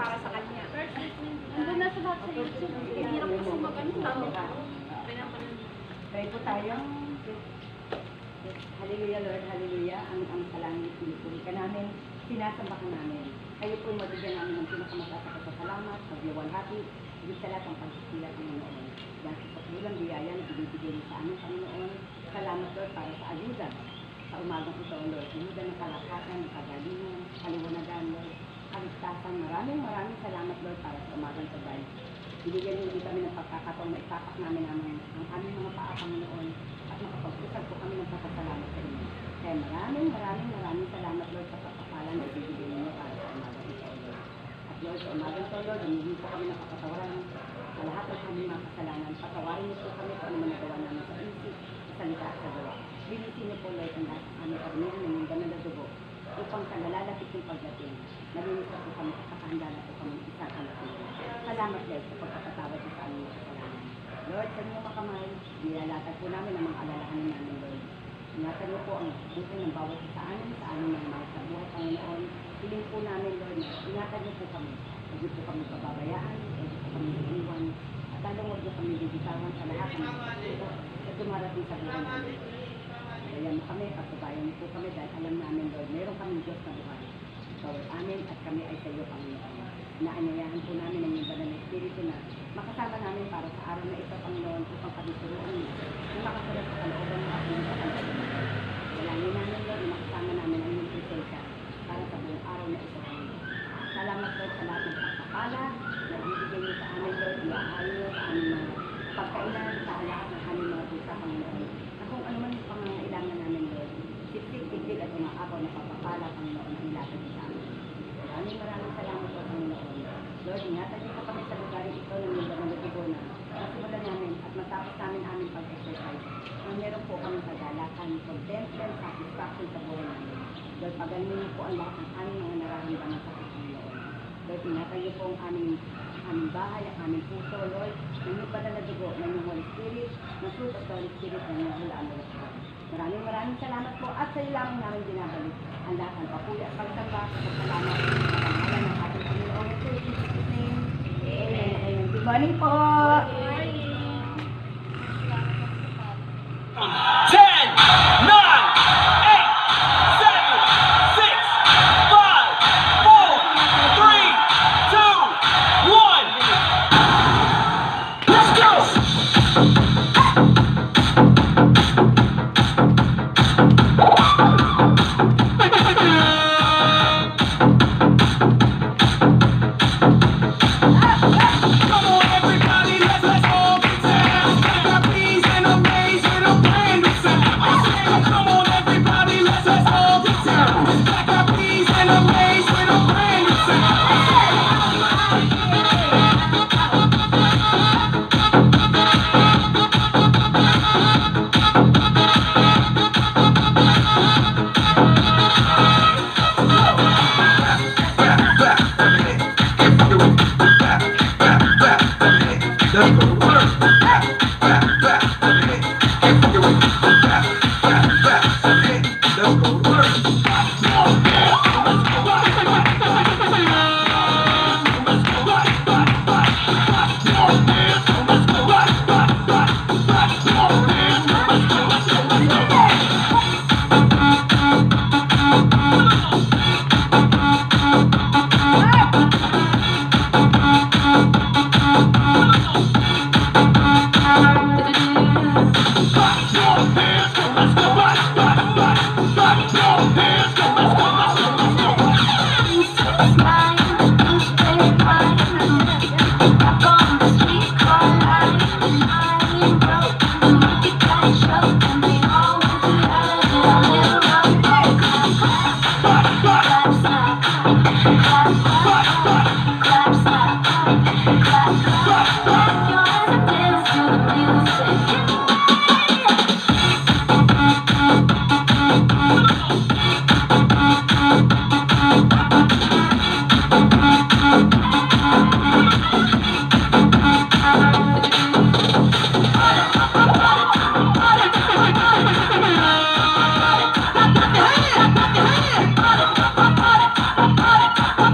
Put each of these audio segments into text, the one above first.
para sa kanya. Nandun na sa lahat sa YouTube. Hirap kasi magano. Pray po tayo. Hallelujah, Lord. Hallelujah. Ang salangit, pinupuri ka namin. Sinasamba ka namin. Kayo po mabigyan namin ng pinakamataas na pasasalamat, pagluwalhati, higit sa lahat ang pagkikila ng Panginoon. Dahil sa pulang biyaya na ibibigay mo sa aming Panginoon, salamat, Lord, para sa ayuda. Sa umagang ito, Lord, ayuda ng kalakasan, ng kagalingan, kaliwanagan, Lord, kaligtasan. Maraming salamat, Lord, para sa umagang ito, dahil binigyan niyo kami ng pagkakataong maipapak namin ang aming mga paa, Panginoon, at makapag-usap po kami ng pasasalamat sa inyo. Kaya maraming salamat, Lord, sa pagpapala na ibibigay niyo para sa umagang ito, Lord. At Lord, sa umagang ito, Lord, humingi po kami ng kapatawaran sa lahat ng aming mga kasalanan. Patawarin niyo po kami kung ano man nagawa namin sa isip, sa salita at sa gawa. Bilisin niyo po, Lord, ang lahat ng aming karamihan ng yung ganun na dugo upang sa nalalapit yung pagdating. Nalinis na po kami at kakahanda na po kami isa sa lahat. Salamat, Lord, sa pagkakatawad niyo sa aming kasalanan. Lord, sa inyong makamay, nilalatag po namin ang mga alalahanin namin, Lord. Ingatan niyo po ang buhay ng bawat sa aming mga mahal sa buhay, Panginoon. Hiling po namin, Lord, ingatan niyo po kami. Huwag po kami pababayaan, huwag po kami iiwan, at lalong huwag niyo kami bibitawan sa lahat ng at dumarating sa buhay namin. Kaya mo kami, pagpabayan niyo po kami dahil alam namin, Lord, meron kaming Diyos na buhay. Bawat amin at kami ay sa iyo, Panginoon. Naanyayahan po namin ang iyong banal na Espiritu na makasama namin para sa araw na ito, Panginoon, upang kami turuan niyo na makasalat sa kalooban mo at iyong kapalooban. Dalangin namin, Lord, na makasama namin ang iyong presensya para sa buong araw na ito, Panginoon. Salamat, Lord, sa lahat ng pagpapala na ibibigay niyo sa amin, Lord, iahayo niyo sa aming mga pagkailan, sa lahat ng aming mga pusa, Panginoon. Na kung ano man yung pangangailangan namin, Lord, sipsip-tigil at umaapaw na pagpapala, Panginoon, ang ilatag niyo sa amin. Maraming salamat po, Panginoon. Lord, ingatan niyo po kami sa lugar ito ng mga nalitibo na masimulan namin at matapos namin aming pag-exercise. Nang meron po kami kagalakan, contentment, satisfaction sa buhay namin. Lord, pagaling niyo po ang lahat ng aming mga nararamdaman sa Panginoon. Lord, ingatan niyo po ang aming bahay, ang aming puso, Lord, ng iyong banal na dugo, ng iyong Holy Spirit, ng fruit of the Holy Spirit, ng iyong hulaan na Lord. Maraming salamat po at sa iyo lamang namin binabalik ang lahat ng papuri at pagsamba sa pagkalamat sa pangalan ng ating Panginoon ito. In Jesus' name, amen. Good morning po! 10, 9, 8, 7, 6, 5, 4, 3, 2, 1. Let's go!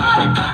Party!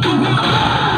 Come on.